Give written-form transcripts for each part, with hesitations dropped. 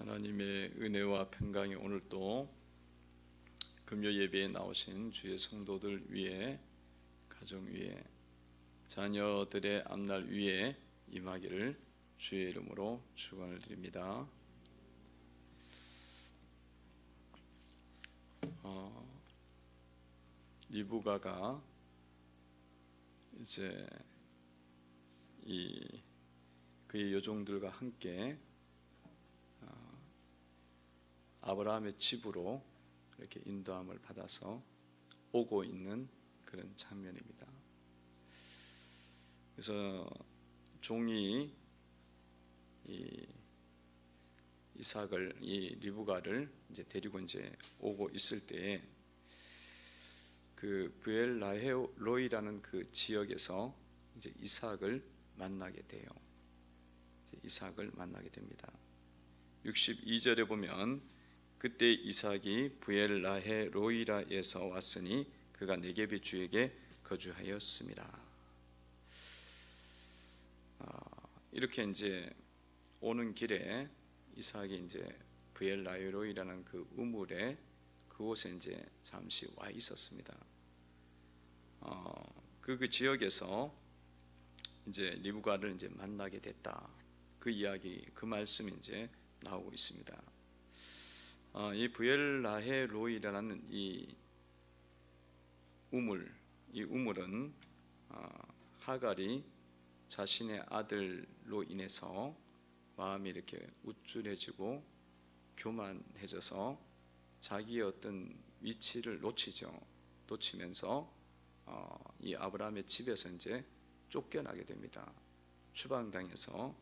하나님의 은혜와 평강이 오늘 또 금요 예배에 나오신 주의 성도들 위에, 가정 위에, 자녀들의 앞날 위에 임하기를 주의 이름으로 축원을 드립니다. 리브가가 이제 그의 여종들과 함께 아브라함의 집으로 이렇게 인도함을 받아서 오고 있는 그런 장면입니다. 그래서 종이 이삭을, 리브가를 이제 데리고 이제 오고 있을 때에 그 브엘라헤로이라는 그 지역에서 이제 이삭을 만나게 돼요. 이삭을 만나게 됩니다. 62절에 보면 그때 이삭이 브엘라헤로이라에서 왔으니 그가 네겝의 주에게 거주하였습니다. 이렇게 이제 오는 길에 이삭이 이제 브엘라헤로이라는 그 우물에 그곳에 이제 잠시 와 있었습니다. 그 지역에서 이제 리브가를 이제 만나게 됐다. 그 이야기, 그 말씀이 이제 나오고 있습니다. 이 브엘라헤로이라는 이 우물은 하갈이 자신의 아들로 인해서 마음이 이렇게 우쭐해지고 교만해져서 자기의 어떤 위치를 놓치면서 이 아브라함의 집에서 이제 쫓겨나게 됩니다. 추방당해서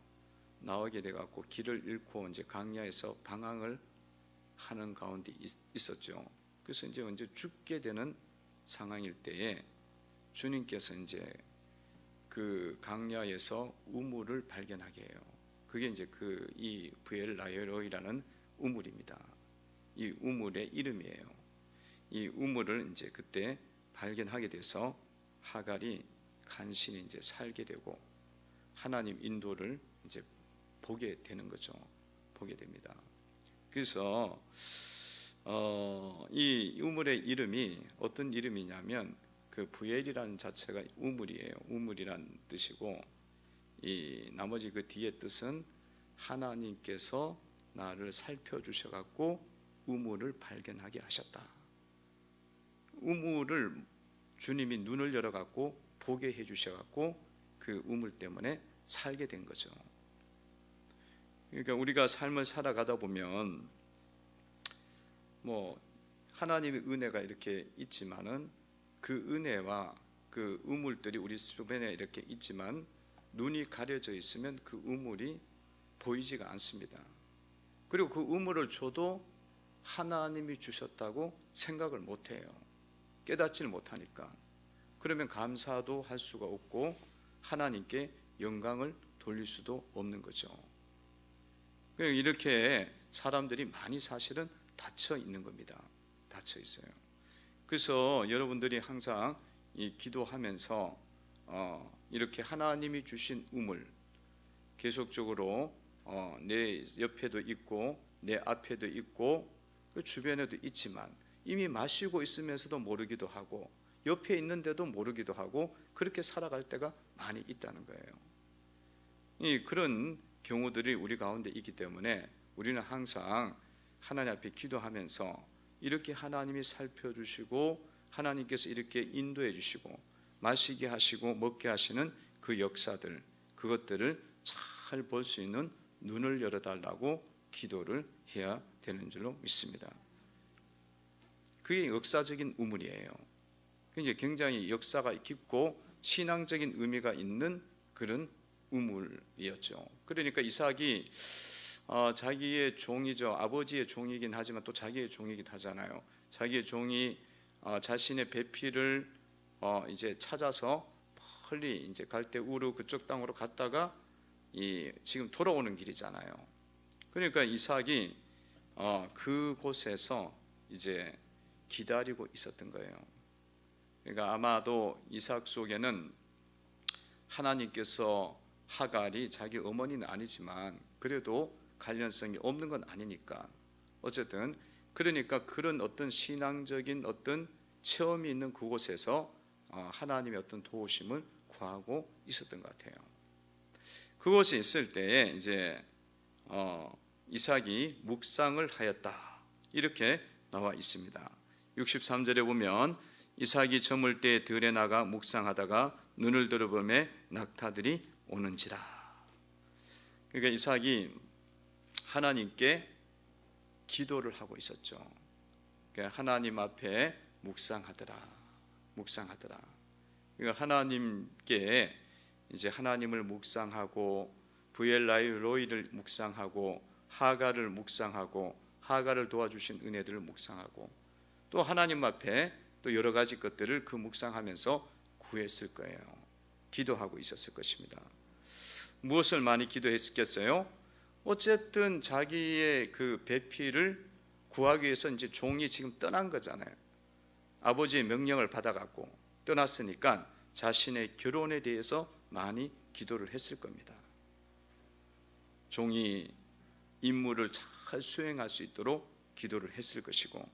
나오게 돼 갖고 길을 잃고 이제 광야에서 방황을 하는 가운데 있었죠. 그래서 이제 언제 죽게 되는 상황일 때에 주님께서 이제 그 광야에서 우물을 발견하게 해요. 그게 이제 이 브엘라헤로이라는 우물입니다. 이 우물의 이름이에요. 이 우물을 이제 그때 발견하게 돼서 하갈이 간신히 이제 살게 되고 하나님 인도를 이제 보게 되는 거죠. 보게 됩니다. 그래서 이 우물의 이름이 어떤 이름이냐면 그 브엘이라는 자체가 우물이에요. 우물이란 뜻이고 이 나머지 그 뒤에 뜻은 하나님께서 나를 살펴주셔 갖고 우물을 발견하게 하셨다. 우물을 주님이 눈을 열어 갖고 보게 해 주셔 갖고 그 우물 때문에 살게 된 거죠. 그러니까 우리가 삶을 살아가다 보면 뭐 하나님의 은혜가 이렇게 있지만은 그 은혜와 그 우물들이 우리 주변에 이렇게 있지만 눈이 가려져 있으면 그 우물이 보이지가 않습니다. 그리고 그 우물을 줘도 하나님이 주셨다고 생각을 못해요. 깨닫지를 못하니까. 그러면 감사도 할 수가 없고 하나님께 영광을 돌릴 수도 없는 거죠. 이렇게 사람들이 많이 사실은 닫혀 있는 겁니다. 닫혀 있어요. 그래서 여러분들이 항상 기도하면서 이렇게 하나님이 주신 우물, 계속적으로 내 옆에도 있고 내 앞에도 있고 그 주변에도 있지만 이미 마시고 있으면서도 모르기도 하고 옆에 있는데도 모르기도 하고 그렇게 살아갈 때가 많이 있다는 거예요. 그런 경우들이 우리 가운데 있기 때문에 우리는 항상 하나님 앞에 기도하면서 이렇게 하나님이 살펴주시고 하나님께서 이렇게 인도해 주시고 마시게 하시고 먹게 하시는 그 역사들, 그것들을 잘 볼 수 있는 눈을 열어달라고 기도를 해야 되는 줄로 믿습니다. 그게 역사적인 우물이에요. 이제 굉장히 역사가 깊고 신앙적인 의미가 있는 그런 우물이었죠. 그러니까 이삭이 자기의 종이죠. 아버지의 종이긴 하지만 또 자기의 종이기도 하잖아요. 자기의 종이 자신의 배필을 이제 찾아서 멀리 이제 갈대우르 그쪽 땅으로 갔다가 지금 돌아오는 길이잖아요. 그러니까 이삭이 그곳에서 이제 기다리고 있었던 거예요. 그러니까 아마도 이삭 속에는 하나님께서 하갈이 자기 어머니는 아니지만 그래도 관련성이 없는 건 아니니까 어쨌든 그러니까 그런 어떤 신앙적인 어떤 체험이 있는 그곳에서 하나님의 어떤 도우심을 구하고 있었던 것 같아요. 그곳에 있을 때에 이제 이삭이 묵상을 하였다 이렇게 나와 있습니다. 63절에 보면 이삭이 저물 때 들에 나가 묵상하다가 눈을 들어보매 낙타들이 오는지라. 그러니까 이삭이 하나님께 기도를 하고 있었죠. 그러니까 하나님 앞에 묵상하더라. 그러니까 하나님께 이제 하나님을 묵상하고 브엘라이 로이를 묵상하고 하갈을 묵상하고 하갈을 도와주신 은혜들을 묵상하고 또 하나님 앞에 또 여러 가지 것들을 그 묵상하면서 구했을 거예요. 기도하고 있었을 것입니다. 무엇을 많이 기도했겠어요? 어쨌든 자기의 그 배필을 구하기 위해서 이제 종이 지금 떠난 거잖아요. 아버지의 명령을 받아갖고 떠났으니까 자신의 결혼에 대해서 많이 기도를 했을 겁니다. 종이 임무를 잘 수행할 수 있도록 기도를 했을 것이고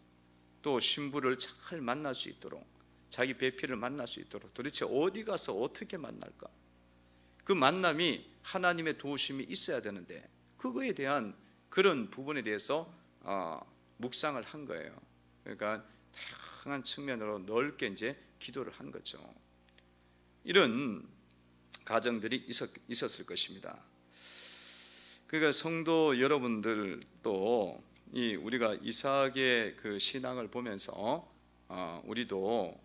또 신부를 잘 만날 수 있도록 자기 배필을 만날 수 있도록 도대체 어디 가서 어떻게 만날까? 그 만남이 하나님의 도우심이 있어야 되는데 그거에 대한 그런 부분에 대해서 묵상을 한 거예요. 그러니까 다양한 측면으로 넓게 이제 기도를 한 거죠. 이런 가정들이 있었을 것입니다. 그러니까 성도 여러분들도 우리가 이삭의 그 신앙을 보면서 우리도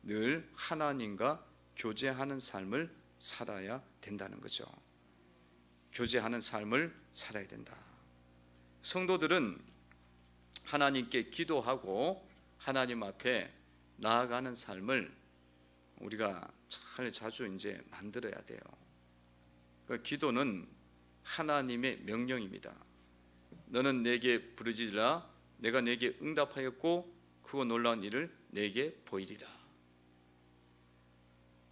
늘 하나님과 교제하는 삶을 살아야 된다는 거죠. 교제하는 삶을 살아야 된다. 성도들은 하나님께 기도하고 하나님 앞에 나아가는 삶을 우리가 잘 자주 이제 만들어야 돼요. 그 기도는 하나님의 명령입니다. 너는 내게 부르짖으라 내가 내게 응답하였고 크고 놀라운 일을 내게 보이리라.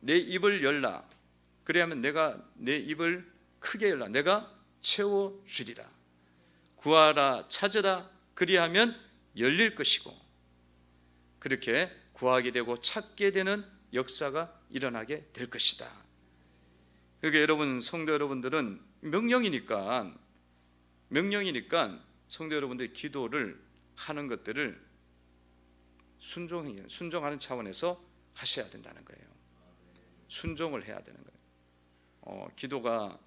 내 입을 열라 그래야면 내가 내 입을 크게 열라 내가 채워주리라. 구하라 찾으라 그리하면 열릴 것이고 그렇게 구하게 되고 찾게 되는 역사가 일어나게 될 것이다. 그러니까 여러분 성도 여러분들은 명령이니까 성도 여러분들의 기도를 하는 것들을 순종하는 차원에서 하셔야 된다는 거예요. 순종을 해야 되는 거예요. 기도가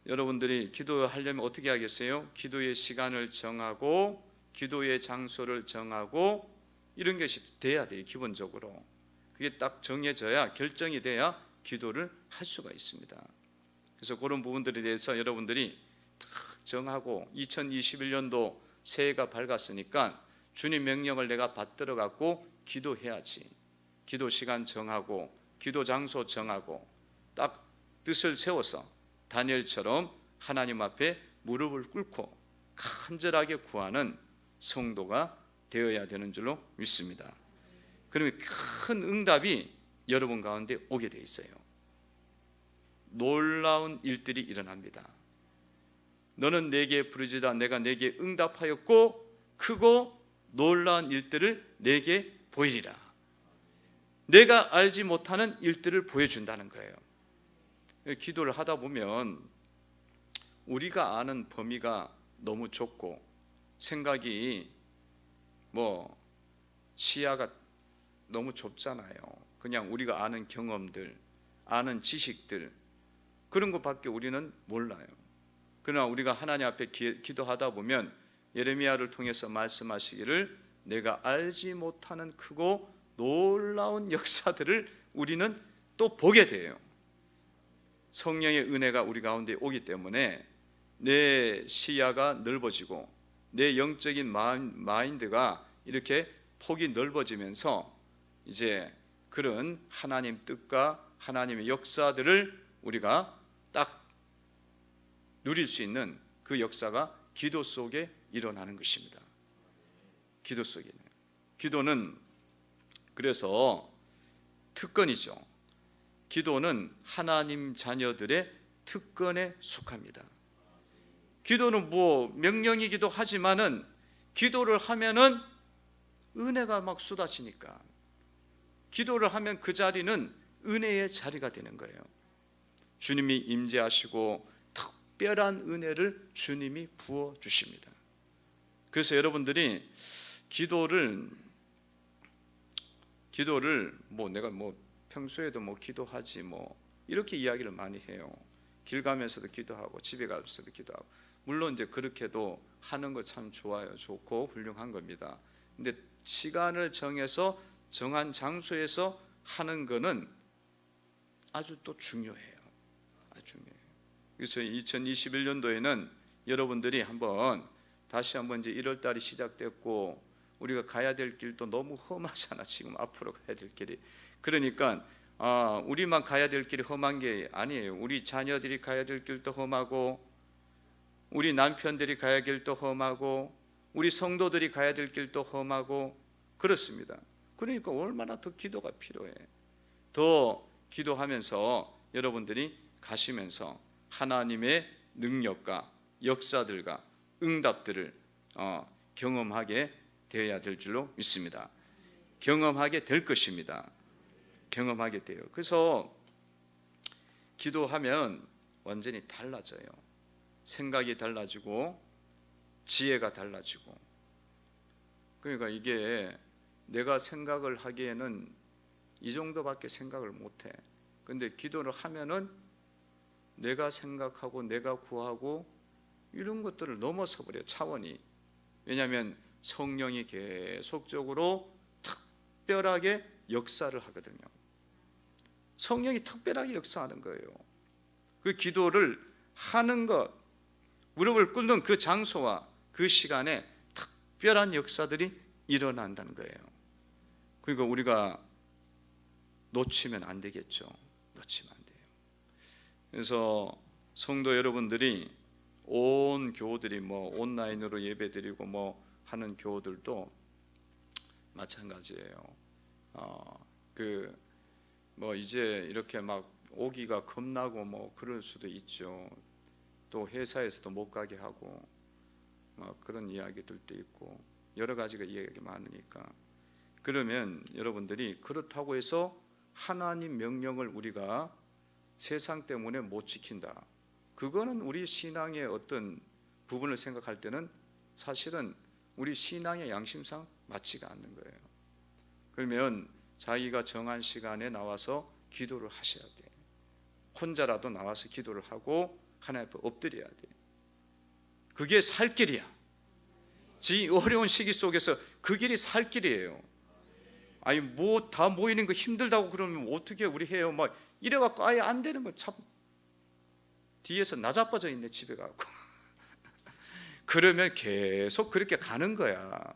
여러분들이 기도하려면 어떻게 하겠어요? 기도의 시간을 정하고 기도의 장소를 정하고 이런 것이 돼야 돼요. 기본적으로 그게 딱 정해져야 결정이 돼야 기도를 할 수가 있습니다. 그래서 그런 부분들에 대해서 여러분들이 딱 정하고 2021년도 새해가 밝았으니까 주님 명령을 내가 받들어 갖고 기도해야지. 기도 시간 정하고 기도 장소 정하고 딱 뜻을 세워서 다니엘처럼 하나님 앞에 무릎을 꿇고 간절하게 구하는 성도가 되어야 되는 줄로 믿습니다. 그러면 큰 응답이 여러분 가운데 오게 돼 있어요. 놀라운 일들이 일어납니다. 너는 내게 부르짖으라 내가 내게 응답하였고 크고 놀라운 일들을 내게 보이리라. 내가 알지 못하는 일들을 보여준다는 거예요. 기도를 하다 보면 우리가 아는 범위가 너무 좁고 생각이 시야가 너무 좁잖아요. 그냥 우리가 아는 경험들, 아는 지식들 그런 것밖에 우리는 몰라요. 그러나 우리가 하나님 앞에 기도하다 보면 예레미야를 통해서 말씀하시기를 내가 알지 못하는 크고 놀라운 역사들을 우리는 또 보게 돼요. 성령의 은혜가 우리 가운데 오기 때문에 내 시야가 넓어지고 내 영적인 마인드가 이렇게 폭이 넓어지면서 이제 그런 하나님 뜻과 하나님의 역사들을 우리가 딱 누릴 수 있는 그 역사가 기도 속에 일어나는 것입니다. 기도 속에. 기도는 그래서 특권이죠. 기도는 하나님 자녀들의 특권에 속합니다. 기도는 뭐 명령이기도 하지만은 기도를 하면은 은혜가 막 쏟아지니까, 기도를 하면 그 자리는 은혜의 자리가 되는 거예요. 주님이 임재하시고 특별한 은혜를 주님이 부어 주십니다. 그래서 여러분들이 기도를 뭐 내가 뭐 평소에도 뭐 기도하지 뭐 이렇게 이야기를 많이 해요. 길 가면서도 기도하고 집에 가서도 기도하고, 물론 이제 그렇게도 하는 거 참 좋아요. 좋고 훌륭한 겁니다. 근데 시간을 정해서 정한 장소에서 하는 거는 아주 또 중요해요. 아주 중요해요. 그래서 2021년도에는 여러분들이 다시 한번 이제 1월 달이 시작됐고, 우리가 가야 될 길도 너무 험하잖아. 지금 앞으로 가야 될 길이. 그러니까 우리만 가야 될 길이 험한 게 아니에요. 우리 자녀들이 가야 될 길도 험하고, 우리 남편들이 가야 할 길도 험하고, 우리 성도들이 가야 될 길도 험하고 그렇습니다. 그러니까 얼마나 더 기도가 필요해. 더 기도하면서 여러분들이 가시면서 하나님의 능력과 역사들과 응답들을 경험하게 되어야 될 줄로 믿습니다. 경험하게 될 것입니다. 경험하게 돼요. 그래서 기도하면 완전히 달라져요. 생각이 달라지고 지혜가 달라지고. 그러니까 이게 내가 생각을 하기에는 이 정도밖에 생각을 못해. 근데 기도를 하면은 내가 생각하고 내가 구하고 이런 것들을 넘어서 버려요, 차원이. 왜냐하면 성령이 계속적으로 특별하게 역사를 하거든요. 성령이 특별하게 역사하는 거예요. 그 기도를 하는 것, 무릎을 꿇는 그 장소와 그 시간에 특별한 역사들이 일어난다는 거예요. 그러니까 우리가 놓치면 안 되겠죠. 놓치면 안 돼요. 그래서 성도 여러분들이 온 교우들이 뭐 온라인으로 예배드리고 뭐 하는 교우들도 마찬가지예요. 뭐 이제 이렇게 막 오기가 겁나고 뭐 그럴 수도 있죠. 또 회사에서도 못 가게 하고 뭐 그런 이야기들도 있고 여러 가지가 이야기가 많으니까. 그러면 여러분들이 그렇다고 해서 하나님 명령을 우리가 세상 때문에 못 지킨다, 그거는 우리 신앙의 어떤 부분을 생각할 때는 사실은 우리 신앙의 양심상 맞지가 않는 거예요. 그러면 자기가 정한 시간에 나와서 기도를 하셔야 돼. 혼자라도 나와서 기도를 하고 하나님 앞에 엎드려야 돼. 그게 살 길이야. 이 어려운 시기 속에서 그 길이 살 길이에요. 아니 뭐 다 모이는 거 힘들다고 그러면 어떻게 우리 해요? 막 이래갖고 아예 안 되는 거 참. 뒤에서 나자빠져 있네, 집에 가고. 그러면 계속 그렇게 가는 거야.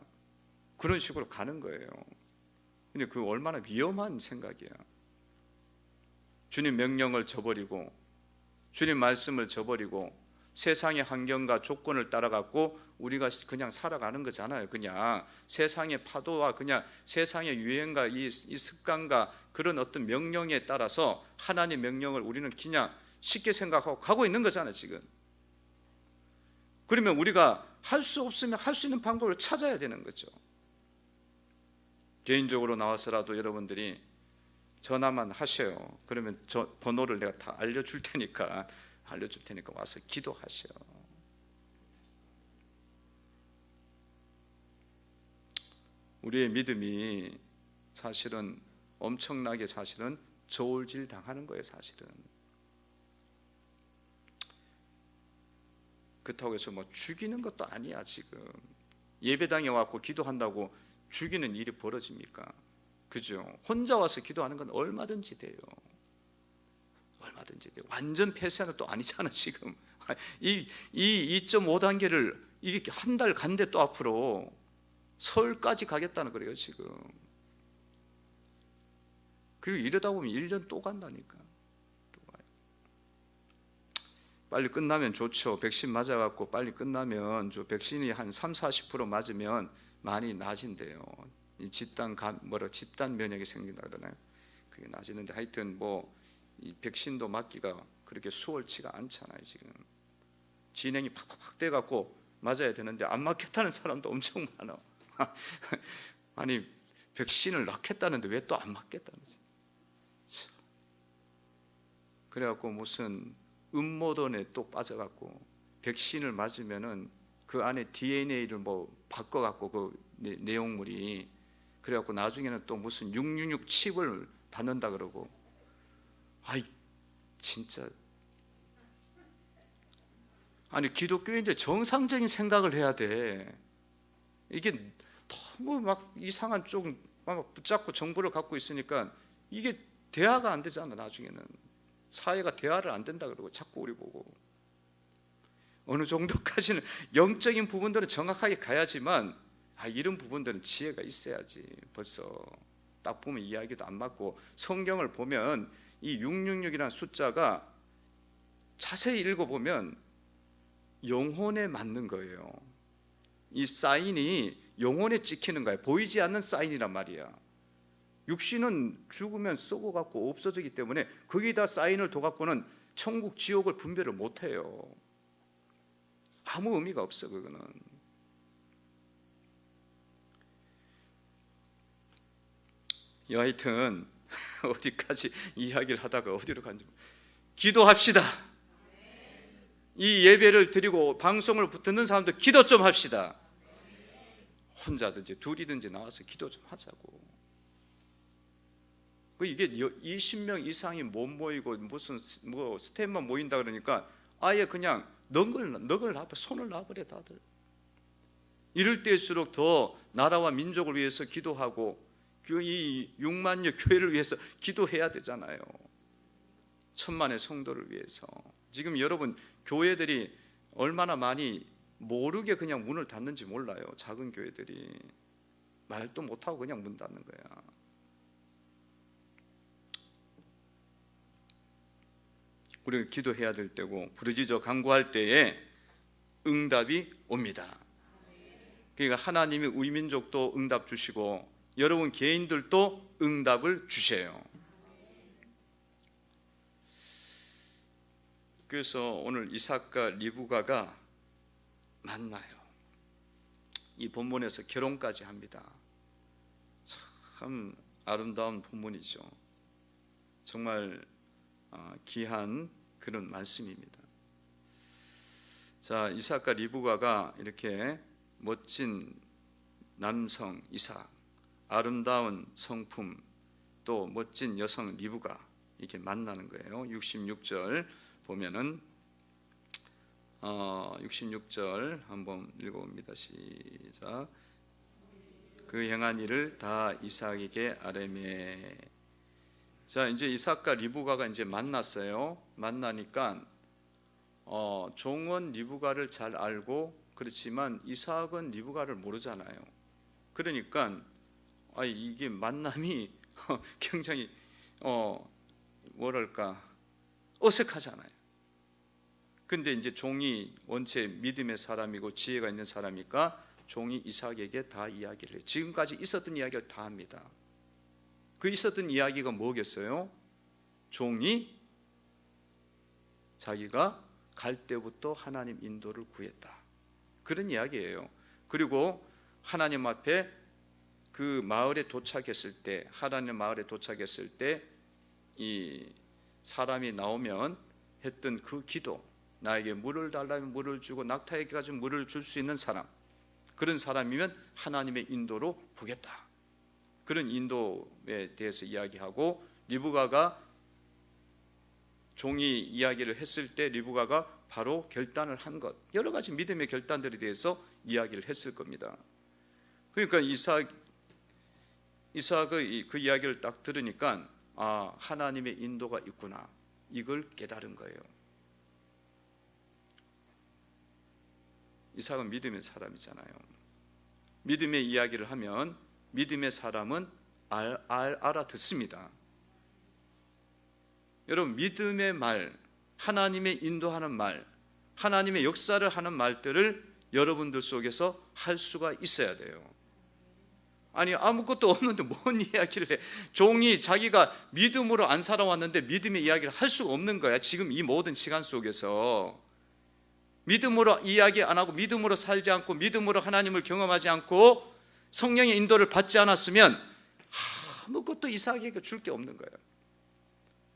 그런 식으로 가는 거예요. 근데 그 얼마나 위험한 생각이야. 주님 명령을 저버리고 주님 말씀을 저버리고 세상의 환경과 조건을 따라갖고 우리가 그냥 살아가는 거잖아요. 그냥 세상의 파도와 그냥 세상의 유행과 이 습관과 그런 어떤 명령에 따라서 하나님의 명령을 우리는 그냥 쉽게 생각하고 가고 있는 거잖아요, 지금. 그러면 우리가 할 수 없으면 할 수 있는 방법을 찾아야 되는 거죠. 개인적으로 나와서라도 여러분들이 전화만 하셔요. 그러면 저 번호를 내가 다 알려줄 테니까 와서 기도하셔. 우리의 믿음이 사실은 엄청나게 사실은 저울질 당하는 거예요, 사실은. 그렇다고 해서 뭐 죽이는 것도 아니야. 지금 예배당에 와서 기도한다고 죽이는 일이 벌어집니까? 그죠? 혼자 와서 기도하는 건 얼마든지 돼요. 얼마든지 돼요. 완전 폐쇄는 또 아니잖아, 지금. 이 2.5단계를 이게 한 달 간데 또 앞으로 설까지 가겠다는 거예요, 지금. 그리고 이러다 보면 1년 또 간다니까. 또 가요. 빨리 끝나면 좋죠. 백신 맞아갖고 빨리 끝나면 저 백신이 한 30-40% 맞으면 많이 나아진대요. 이 집단 면역이 생긴다 그러나요? 그게 나아지는데 하여튼 뭐 이 백신도 맞기가 그렇게 수월치가 않잖아요, 지금. 진행이 팍팍팍 돼갖고 맞아야 되는데 안 맞겠다는 사람도 엄청 많아. 아니 백신을 넣겠다는데 왜 또 안 맞겠다는지. 그래갖고 무슨 음모론에 또 빠져갖고 백신을 맞으면은 그 안에 DNA를 뭐 바꿔갖고 그 내용물이 그래갖고 나중에는 또 무슨 666 칩을 받는다 그러고. 아이 진짜 아니 기독교인들 정상적인 생각을 해야 돼. 이게 너무 막 이상한 쪽 막 붙잡고 정보를 갖고 있으니까 이게 대화가 안 되잖아. 나중에는 사회가 대화를 안 된다 그러고 자꾸 우리 보고 어느 정도까지는 영적인 부분들은 정확하게 가야지만 이런 부분들은 지혜가 있어야지. 벌써 딱 보면 이야기도 안 맞고 성경을 보면 이 666이라는 숫자가 자세히 읽어보면 영혼에 맞는 거예요. 이 사인이 영혼에 찍히는 거야. 보이지 않는 사인이란 말이야. 육신은 죽으면 썩어갖고 없어지기 때문에 거기다 사인을 둬갖고는 천국 지옥을 분별을 못해요. 아무 의미가 없어 그거는. 여하튼 어디까지 이야기를 하다가 어디로 간지. 기도합시다. 이 예배를 드리고 방송을 듣는 사람들 기도 좀 합시다. 혼자든지 둘이든지 나와서 기도 좀 하자고. 이게 20명 이상이 못 모이고 무슨 뭐 스텝만 모인다 그러니까 아예 그냥 넉을 놔버 손을 놔버려 다들. 이럴 때일수록 더 나라와 민족을 위해서 기도하고 이 6만여 교회를 위해서 기도해야 되잖아요. 천만의 성도를 위해서. 지금 여러분 교회들이 얼마나 많이 모르게 그냥 문을 닫는지 몰라요. 작은 교회들이 말도 못하고 그냥 문 닫는 거야. 우리가 기도해야 될 때고 부르짖어 간구할 때에 응답이 옵니다. 그러니까 하나님이 우리 민족도 응답 주시고 여러분 개인들도 응답을 주셔요. 그래서 오늘 이삭과 리브가가 만나요. 이 본문에서 결혼까지 합니다. 참 아름다운 본문이죠. 정말 귀한 그런 말씀입니다. 자, 이삭과 리브가가 이렇게 멋진 남성 이삭, 아름다운 성품, 또 멋진 여성 리브가 이렇게 만나는 거예요. 66절 보면은 66절 한번 읽어봅니다. 시작. 그 행한 일을 다 이삭에게 아뢰매. 자, 이제 이삭과 리브가가 이제 만났어요. 만나니까 종은 리브가를 잘 알고 그렇지만 이삭은 리브가를 모르잖아요. 그러니까 이게 만남이 굉장히 뭐랄까 어색하잖아요. 근데 이제 종이 원체 믿음의 사람이고 지혜가 있는 사람이니까 종이 이삭에게 다 이야기를 해요. 지금까지 있었던 이야기를 다 합니다. 그 있었던 이야기가 뭐겠어요? 종이 자기가 갈 때부터 하나님 인도를 구했다. 그런 이야기예요. 그리고 하나님 앞에 그 마을에 도착했을 때, 하나님 마을에 도착했을 때 이 사람이 나오면 했던 그 기도, 나에게 물을 달라면 물을 주고 낙타에게까지 물을 줄 수 있는 사람, 그런 사람이면 하나님의 인도로 보겠다. 그런 인도에 대해서 이야기하고, 리브가가 종이 이야기를 했을 때 리브가가 바로 결단을 한 것, 여러 가지 믿음의 결단들에 대해서 이야기를 했을 겁니다. 그러니까 이삭의 그 이야기를 딱 들으니까 하나님의 인도가 있구나, 이걸 깨달은 거예요. 이삭은 믿음의 사람이잖아요. 믿음의 이야기를 하면 믿음의 사람은 알아듣습니다. 여러분, 믿음의 말, 하나님의 인도하는 말, 하나님의 역사를 하는 말들을 여러분들 속에서 할 수가 있어야 돼요. 아니 아무것도 없는데 뭔 이야기를 해. 종이 자기가 믿음으로 안 살아왔는데 믿음의 이야기를 할 수가 없는 거야. 지금 이 모든 시간 속에서 믿음으로 이야기 안 하고 믿음으로 살지 않고 믿음으로 하나님을 경험하지 않고 성령의 인도를 받지 않았으면 아무것도 이삭에게 줄 게 없는 거예요.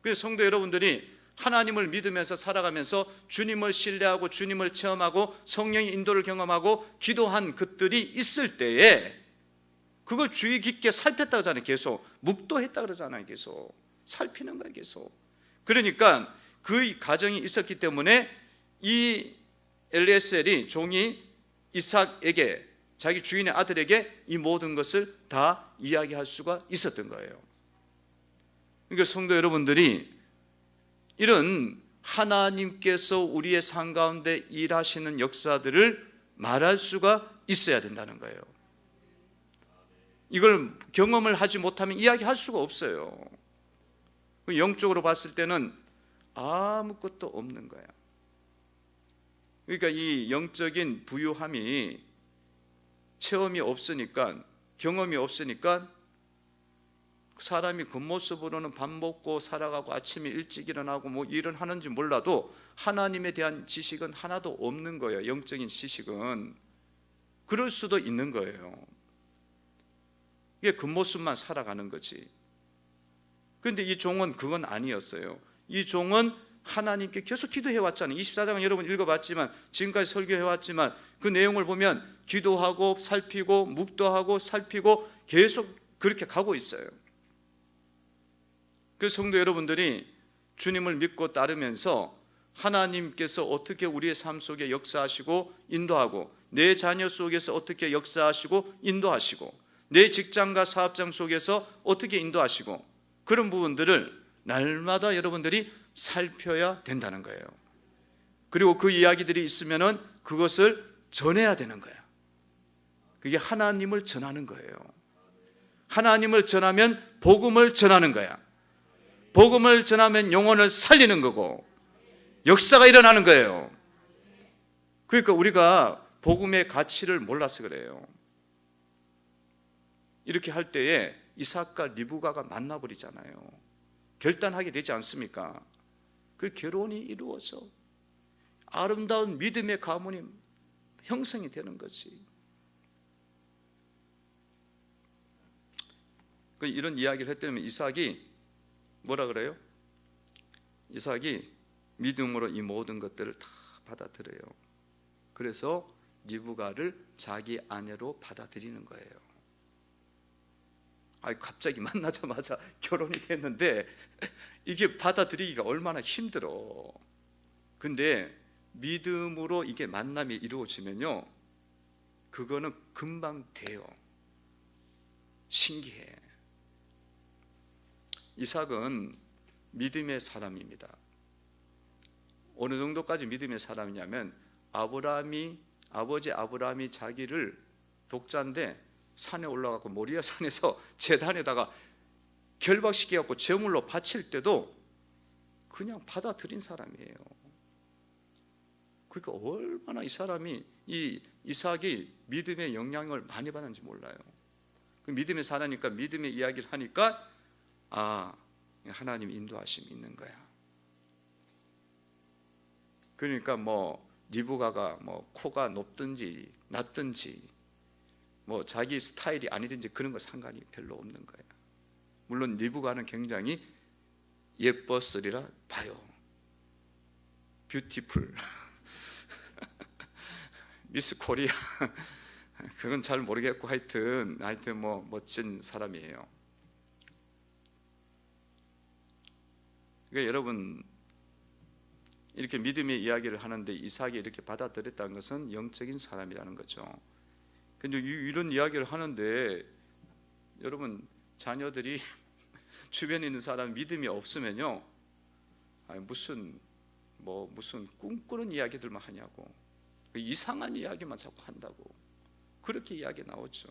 그래서 성도 여러분들이 하나님을 믿으면서 살아가면서 주님을 신뢰하고 주님을 체험하고 성령의 인도를 경험하고 기도한 것들이 있을 때에 그걸 주의 깊게 살폈다 그러잖아요. 계속 묵도했다 그러잖아요. 계속 살피는 거예요. 계속. 그러니까 그 과정이 있었기 때문에 이 엘리에셀이 종이 이삭에게, 자기 주인의 아들에게 이 모든 것을 다 이야기할 수가 있었던 거예요. 그러니까 성도 여러분들이 이런 하나님께서 우리의 삶 가운데 일하시는 역사들을 말할 수가 있어야 된다는 거예요. 이걸 경험을 하지 못하면 이야기할 수가 없어요. 영적으로 봤을 때는 아무것도 없는 거야. 그러니까 이 영적인 부유함이 체험이 없으니까, 경험이 없으니까 사람이 겉모습으로는 밥 먹고 살아가고 아침에 일찍 일어나고 뭐 일을 하는지 몰라도 하나님에 대한 지식은 하나도 없는 거예요. 영적인 지식은. 그럴 수도 있는 거예요. 이게 겉모습만 살아가는 거지. 그런데 이 종은 그건 아니었어요. 이 종은 하나님께 계속 기도해 왔잖아요. 24장은 여러분 읽어봤지만, 지금까지 설교해 왔지만 그 내용을 보면 기도하고 살피고 묵도하고 살피고 계속 그렇게 가고 있어요. 그 성도 여러분들이 주님을 믿고 따르면서 하나님께서 어떻게 우리의 삶 속에 역사하시고 인도하고, 내 자녀 속에서 어떻게 역사하시고 인도하시고, 내 직장과 사업장 속에서 어떻게 인도하시고, 그런 부분들을 날마다 여러분들이 살펴야 된다는 거예요. 그리고 그 이야기들이 있으면은 그것을 전해야 되는 거예요. 그게 하나님을 전하는 거예요. 하나님을 전하면 복음을 전하는 거야. 복음을 전하면 영혼을 살리는 거고 역사가 일어나는 거예요. 그러니까 우리가 복음의 가치를 몰라서 그래요. 이렇게 할 때에 이삭과 리브가가 만나버리잖아요. 결단하게 되지 않습니까? 그 결혼이 이루어져 아름다운 믿음의 가문이 형성이 되는 거지. 이런 이야기를 했더니 이삭이 뭐라 그래요? 이삭이 믿음으로 이 모든 것들을 다 받아들여요. 그래서 리브가를 자기 아내로 받아들이는 거예요. 갑자기 만나자마자 결혼이 됐는데 이게 받아들이기가 얼마나 힘들어. 근데 믿음으로 이게 만남이 이루어지면요, 그거는 금방 돼요. 신기해. 이삭은 믿음의 사람입니다. 어느 정도까지 믿음의 사람이냐면, 아버지 아브라함이 자기를 독자인데 산에 올라가고 모리아 산에서 제단에다가 결박시켜갖고 제물로 바칠 때도 그냥 받아들인 사람이에요. 그러니까 얼마나 이 사람이, 이 이삭이 믿음의 영향을 많이 받는지 몰라요. 믿음의 사람이니까 믿음의 이야기를 하니까 하나님 인도하심이 있는 거야. 그러니까 리브가가 코가 높든지 낮든지 자기 스타일이 아니든지 그런 거 상관이 별로 없는 거야. 물론 리브가는 굉장히 예뻤으리라 봐요. 뷰티풀 미스 코리아 그건 잘 모르겠고 하여튼 멋진 사람이에요. 그러니까 여러분, 이렇게 믿음의 이야기를 하는데 이삭이 이렇게 받아들였다는 것은 영적인 사람이라는 거죠. 근데 이런 이야기를 하는데 여러분, 자녀들이 주변에 있는 사람 믿음이 없으면요, 무슨 꿈꾸는 이야기들만 하냐고, 이상한 이야기만 자꾸 한다고, 그렇게 이야기 나오죠.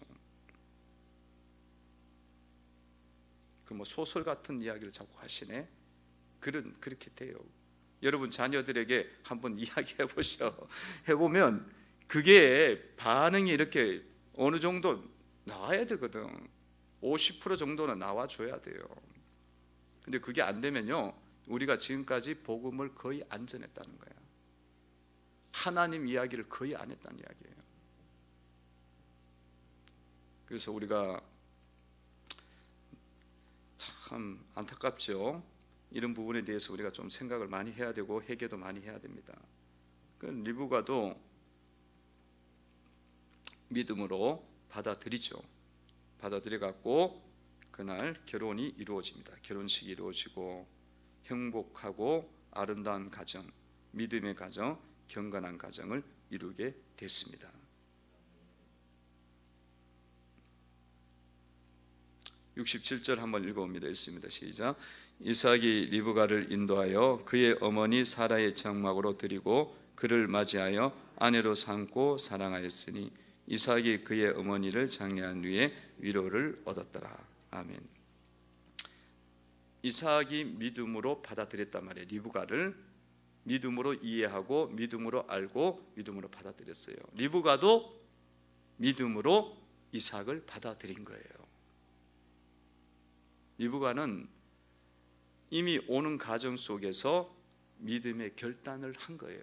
소설 같은 이야기를 자꾸 하시네. 그렇게 돼요. 여러분 자녀들에게 한번 이야기해 해보면 그게 반응이 이렇게 어느 정도 나와야 되거든. 50% 정도는 나와줘야 돼요. 근데 그게 안 되면요, 우리가 지금까지 복음을 거의 안 전했다는 거야. 하나님 이야기를 거의 안 했다는 이야기예요. 그래서 우리가 참 안타깝죠. 이런 부분에 대해서 우리가 좀 생각을 많이 해야 되고 회개도 많이 해야 됩니다. 그 리브가도 믿음으로 받아들이죠. 받아들여 갖고 그날 결혼이 이루어집니다. 결혼식이 이루어지고 행복하고 아름다운 가정, 믿음의 가정, 경건한 가정을 이루게 됐습니다. 67절 한번 읽어봅니다. 읽습니다. 시작. 이삭이 리브가를 인도하여 그의 어머니 사라의 장막으로 드리고 그를 맞이하여 아내로 삼고 사랑하였으니 이삭이 그의 어머니를 장례한 후에 위로를 얻었더라. 아멘. 이삭이 믿음으로 받아들였단 말이에요. 리브가를 믿음으로 이해하고 믿음으로 알고 믿음으로 받아들였어요. 리브가도 믿음으로 이삭을 받아들인 거예요. 리브가는 이미 오는 과정 속에서 믿음의 결단을 한 거예요.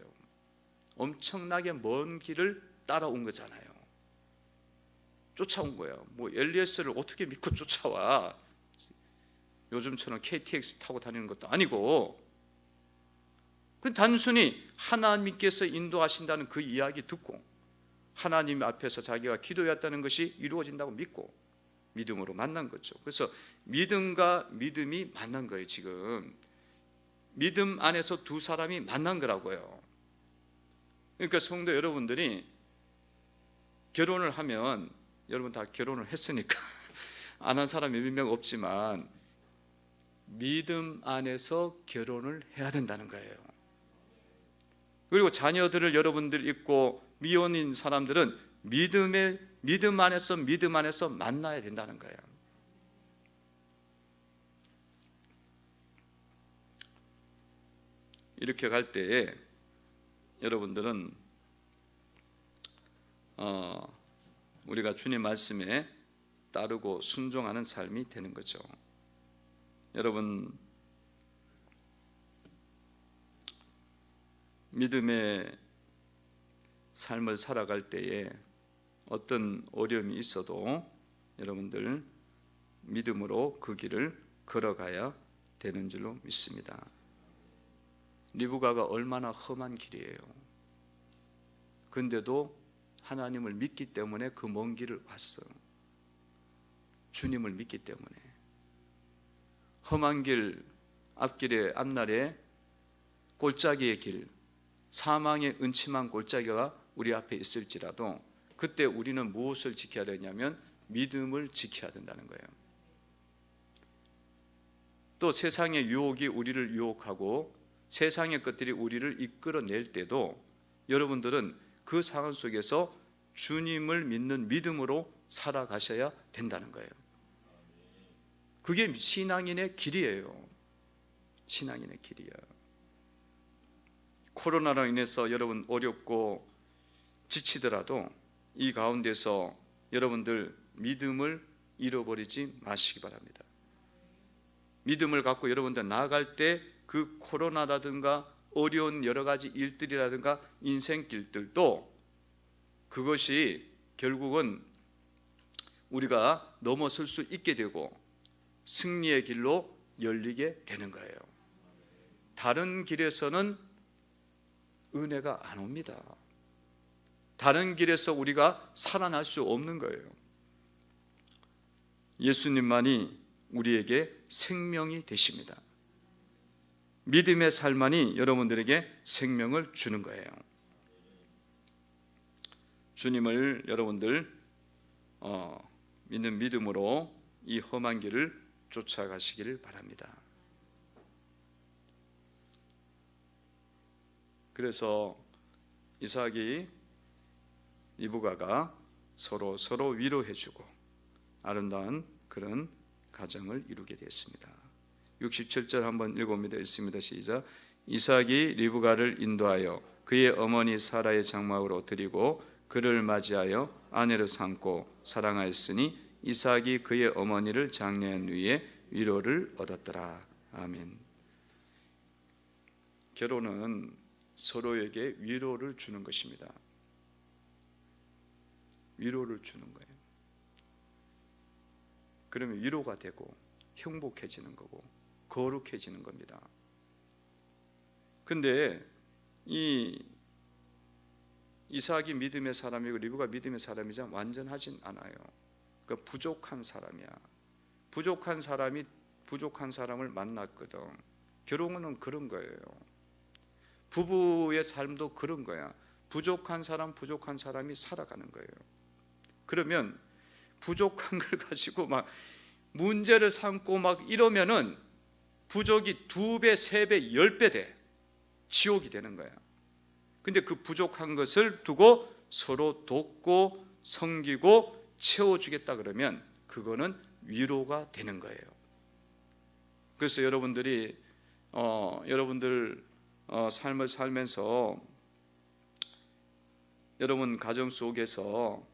엄청나게 먼 길을 따라온 거잖아요. 쫓아온 거예요. 뭐 엘리에스를 어떻게 믿고 쫓아와? 요즘처럼 KTX 타고 다니는 것도 아니고, 그 단순히 하나님께서 인도하신다는 그 이야기 듣고 하나님 앞에서 자기가 기도했다는 것이 이루어진다고 믿고 믿음으로 만난 거죠. 그래서 믿음과 믿음이 만난 거예요. 지금 믿음 안에서 두 사람이 만난 거라고요. 그러니까 성도 여러분들이 결혼을 하면, 여러분 다 결혼을 했으니까 안 한 사람이 몇 명 없지만 믿음 안에서 결혼을 해야 된다는 거예요. 그리고 자녀들을 여러분들 있고 미혼인 사람들은 믿음 안에서 만나야 된다는 거예요. 이렇게 갈 때에 여러분들은 우리가 주님 말씀에 따르고 순종하는 삶이 되는 거죠. 여러분, 믿음의 삶을 살아갈 때에 어떤 어려움이 있어도 여러분들 믿음으로 그 길을 걸어가야 되는 줄로 믿습니다. 리브가가 얼마나 험한 길이에요. 근데도 하나님을 믿기 때문에 그 먼 길을 왔어요. 주님을 믿기 때문에. 험한 길, 앞날에 골짜기의 길, 사망의 은침한 골짜기가 우리 앞에 있을지라도 그때 우리는 무엇을 지켜야 되냐면 믿음을 지켜야 된다는 거예요. 또 세상의 유혹이 우리를 유혹하고 세상의 것들이 우리를 이끌어낼 때도 여러분들은 그 상황 속에서 주님을 믿는 믿음으로 살아가셔야 된다는 거예요. 그게 신앙인의 길이에요. 신앙인의 길이야. 코로나로 인해서 여러분 어렵고 지치더라도 이 가운데서 여러분들 믿음을 잃어버리지 마시기 바랍니다. 믿음을 갖고 여러분들 나아갈 때 그 코로나라든가 어려운 여러 가지 일들이라든가 인생길들도 그것이 결국은 우리가 넘어설 수 있게 되고 승리의 길로 열리게 되는 거예요. 다른 길에서는 은혜가 안 옵니다. 다른 길에서 우리가 살아날 수 없는 거예요. 예수님만이 우리에게 생명이 되십니다. 믿음의 삶만이 여러분들에게 생명을 주는 거예요. 주님을 여러분들 믿는 믿음으로 이 험한 길을 쫓아가시기를 바랍니다. 그래서 이삭이 리브가가 서로 위로해주고 아름다운 그런 가정을 이루게 됐습니다. 67절 한번 읽어봅니다. 읽습니다. 시작. 이삭이 리브가를 인도하여 그의 어머니 사라의 장막으로 드리고 그를 맞이하여 아내로 삼고 사랑하였으니 이삭이 그의 어머니를 장례한 후에 위로를 얻었더라. 아멘. 결혼은 서로에게 위로를 주는 것입니다. 위로를 주는 거예요. 그러면 위로가 되고 행복해지는 거고 거룩해지는 겁니다. 근데 이 이삭이 믿음의 사람이고 리브가 믿음의 사람이지만 완전하진 않아요. 그러니까 부족한 사람이야. 부족한 사람이 부족한 사람을 만났거든. 결혼은 그런 거예요. 부부의 삶도 그런 거야. 부족한 사람이 살아가는 거예요. 그러면 부족한 걸 가지고 막 문제를 삼고 막 이러면은 부족이 2배, 3배, 10배 돼. 지옥이 되는 거야. 근데 그 부족한 것을 두고 서로 돕고 섬기고 채워주겠다 그러면 그거는 위로가 되는 거예요. 그래서 여러분들이 여러분들 삶을 살면서 여러분 가정 속에서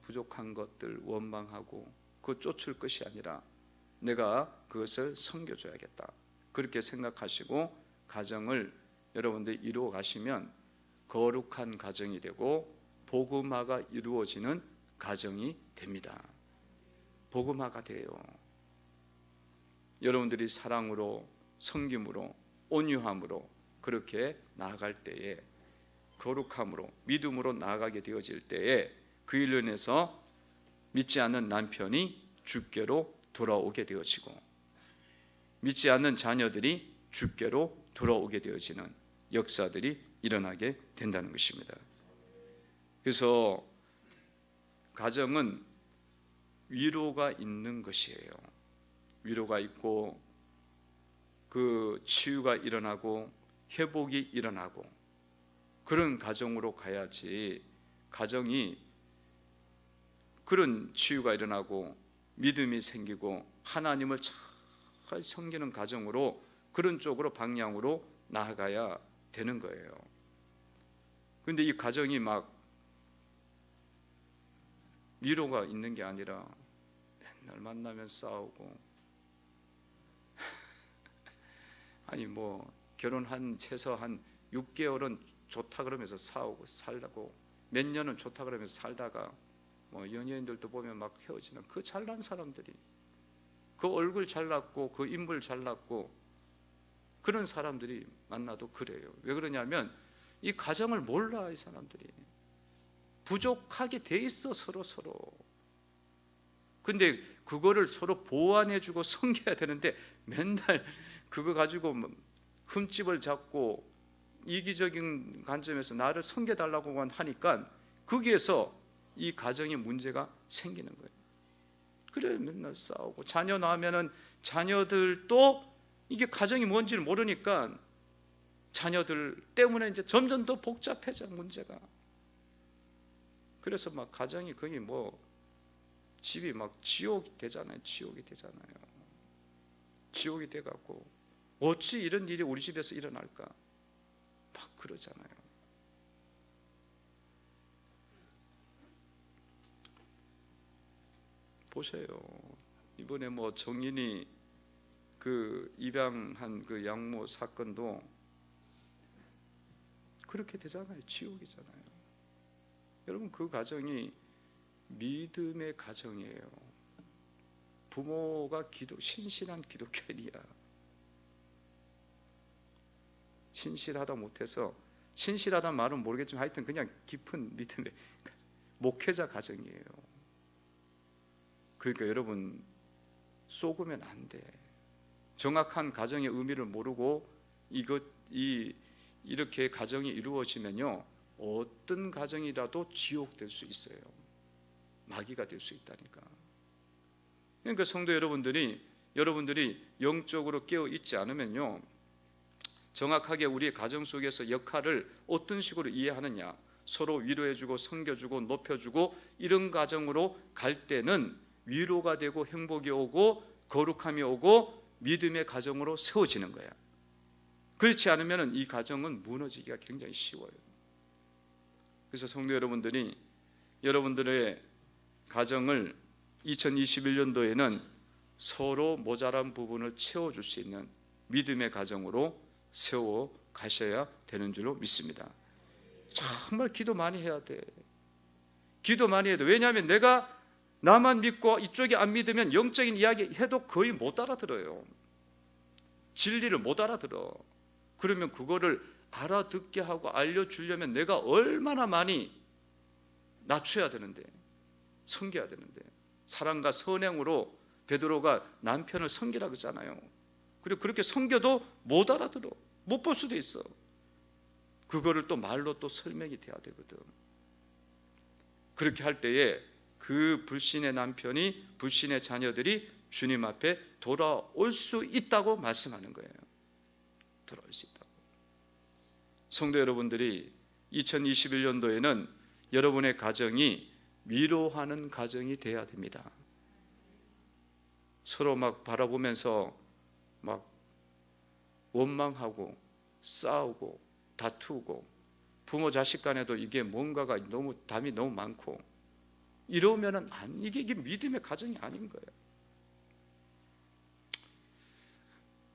부족한 것들 원망하고 그거 쫓을 것이 아니라 내가 그것을 섬겨줘야겠다 그렇게 생각하시고 가정을 여러분들이 이루어 가시면 거룩한 가정이 되고 복음화가 이루어지는 가정이 됩니다. 복음화가 돼요. 여러분들이 사랑으로 섬김으로 온유함으로 그렇게 나아갈 때에 거룩함으로 믿음으로 나아가게 되어질 때에 그 일로 인해서 믿지 않는 남편이 주께로 돌아오게 되어지고 믿지 않는 자녀들이 주께로 돌아오게 되어지는 역사들이 일어나게 된다는 것입니다. 그래서 가정은 위로가 있는 것이에요. 위로가 있고 그 치유가 일어나고 회복이 일어나고 그런 가정으로 가야지 가정이 그런 치유가 일어나고 믿음이 생기고 하나님을 잘 섬기는 가정으로 그런 쪽으로 방향으로 나아가야 되는 거예요. 그런데 이 가정이 막 위로가 있는 게 아니라 맨날 만나면 싸우고 아니 뭐 결혼한 최소한 6개월은 좋다 그러면서 싸우고 살다고 몇 년은 좋다 그러면서 살다가 뭐 연예인들도 보면 막 헤어지는 그 잘난 사람들이 그 얼굴 잘났고 그 인물 잘났고 그런 사람들이 만나도 그래요. 왜 그러냐면 이 가정을 몰라. 이 사람들이 부족하게 돼 있어 서로. 근데 그거를 서로 보완해주고 섬겨야 되는데 맨날 그거 가지고 흠집을 잡고 이기적인 관점에서 나를 섬겨달라고만 하니까 거기에서 이 가정에 문제가 생기는 거예요. 그래 맨날 싸우고 자녀 낳으면은 자녀들도 이게 가정이 뭔지를 모르니까 자녀들 때문에 이제 점점 더 복잡해져 문제가. 그래서 막 가정이 거의 뭐 집이 막 지옥이 되잖아요. 지옥이 돼갖고 어찌 이런 일이 우리 집에서 일어날까 막 그러잖아요. 보세요. 이번에 뭐 정인이 그 입양한 그 양모 사건도 그렇게 되잖아요. 지옥이잖아요. 여러분 그 가정이 믿음의 가정이에요. 부모가 신실한 기독교인이야. 신실하다 못해서 신실하다는 말은 모르겠지만 하여튼 그냥 깊은 믿음의 목회자 가정이에요. 그러니까 여러분 속으면 안 돼. 정확한 가정의 의미를 모르고 이렇게 가정이 이루어지면요 어떤 가정이라도 지옥 될 수 있어요. 마귀가 될 수 있다니까. 그러니까 성도 여러분들이 영적으로 깨어 있지 않으면요 정확하게 우리의 가정 속에서 역할을 어떤 식으로 이해하느냐, 서로 위로해주고 섬겨주고 높여주고 이런 가정으로 갈 때는 위로가 되고 행복이 오고 거룩함이 오고 믿음의 가정으로 세워지는 거야. 그렇지 않으면 이 가정은 무너지기가 굉장히 쉬워요. 그래서 성도 여러분들이 여러분들의 가정을 2021년도에는 서로 모자란 부분을 채워줄 수 있는 믿음의 가정으로 세워 가셔야 되는 줄로 믿습니다. 정말 기도 많이 해야 돼. 기도 많이 해야 돼. 왜냐하면 내가 나만 믿고 이쪽이 안 믿으면 영적인 이야기 해도 거의 못 알아들어요. 진리를 못 알아들어. 그러면 그거를 알아듣게 하고 알려주려면 내가 얼마나 많이 낮춰야 되는데, 섬겨야 되는데. 사랑과 선행으로 베드로가 남편을 섬기라고 했잖아요. 그리고 그렇게 섬겨도 못 알아들어. 못 볼 수도 있어. 그거를 또 말로 또 설명이 돼야 되거든. 그렇게 할 때에 그 불신의 남편이, 불신의 자녀들이 주님 앞에 돌아올 수 있다고 말씀하는 거예요. 돌아올 수 있다고. 성도 여러분들이 2021년도에는 여러분의 가정이 위로하는 가정이 돼야 됩니다. 서로 막 바라보면서 막 원망하고 싸우고 다투고, 부모 자식 간에도 이게 뭔가가 너무 담이 너무 많고 이러면은 이게 믿음의 가정이 아닌 거예요.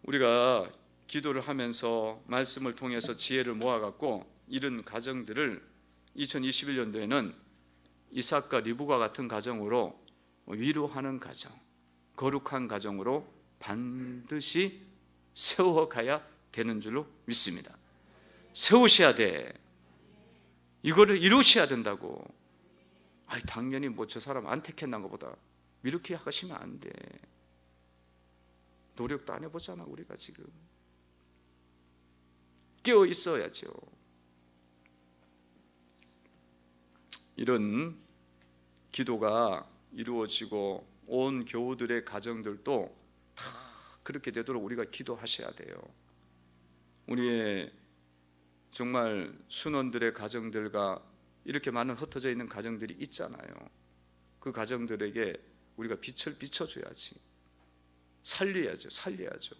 우리가 기도를 하면서 말씀을 통해서 지혜를 모아갖고 이런 가정들을 2021년도에는 이삭과 리브가 같은 가정으로 위로하는 가정, 거룩한 가정으로 반드시 세워가야 되는 줄로 믿습니다. 세우셔야 돼. 이거를 이루셔야 된다고. 당연히 뭐 저 사람 안 택했나 보다 이렇게 하시면 안 돼. 노력도 안 해보잖아. 우리가 지금 깨어 있어야죠. 이런 기도가 이루어지고 온 교우들의 가정들도 다 그렇게 되도록 우리가 기도하셔야 돼요. 우리의 정말 순원들의 가정들과 이렇게 많은 흩어져 있는 가정들이 있잖아요. 그 가정들에게 우리가 빛을 비춰줘야지. 살려야죠.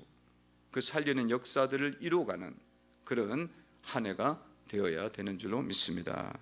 그 살리는 역사들을 이루어가는 그런 한 해가 되어야 되는 줄로 믿습니다.